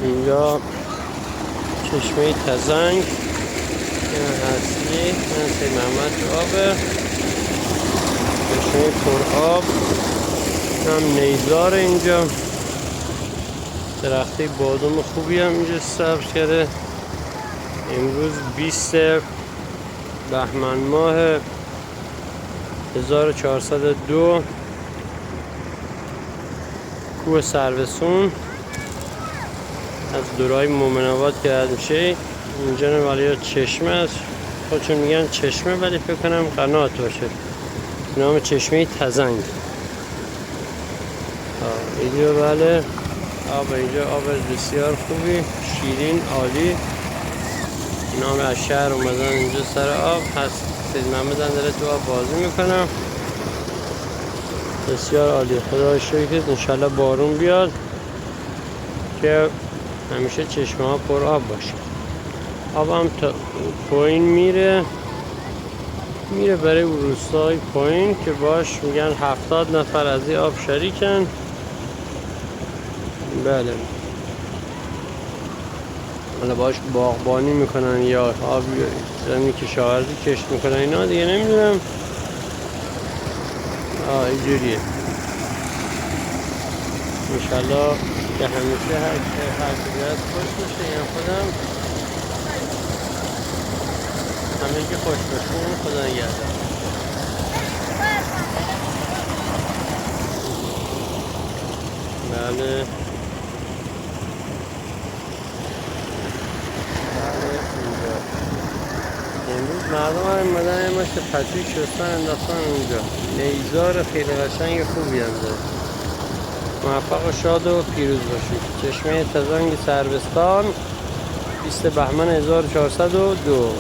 اینجا چشمه تزنگ این هستی این سید محمد تو آبه. چشمه پر آب هم نیزار. اینجا درخته بادام خوبی هم اینجا سبز کرده. امروز 20 بهمن ماه 1402 کوه سروسون از دورای مومن آباد که رد میشه. اینجا ولی چشمه است، خودشون میگن چشمه ولی فکر کنم قنات باشه. نام چشمه تزنگ. اینجا بله آب، اینجا آب بسیار خوبی، شیرین، عالی. اینا هم از شهر اومدن اینجا سر آب هست. سید محمد داره تو آب بازی میکنم. بسیار عالی. خدا شکر انشالله بارون بیاد که همیشه چشمه ها پر آب باشه. آب هم تا پایین میره برای روستای پایین که باش میگن 70 نفر از این آب شریکن. بله حالا باش باغبانی میکنن یا آب زمین کشاورزی کشت میکنن اینا دیگه نمیدونم. اینجوریه انشالله که همیشه هر که از خوش باشه. یا خودم همه که خوش باشه. خدا نگهدار. بله امروز مردم هم اومدن یه مشت پتوی شستن انداختن اونجا. نیزار خیلی قشنگ خوبی هم داره. موفق و شاد و پیروز باشید. چشمه تزنگ سروستان 20 بهمن 1402.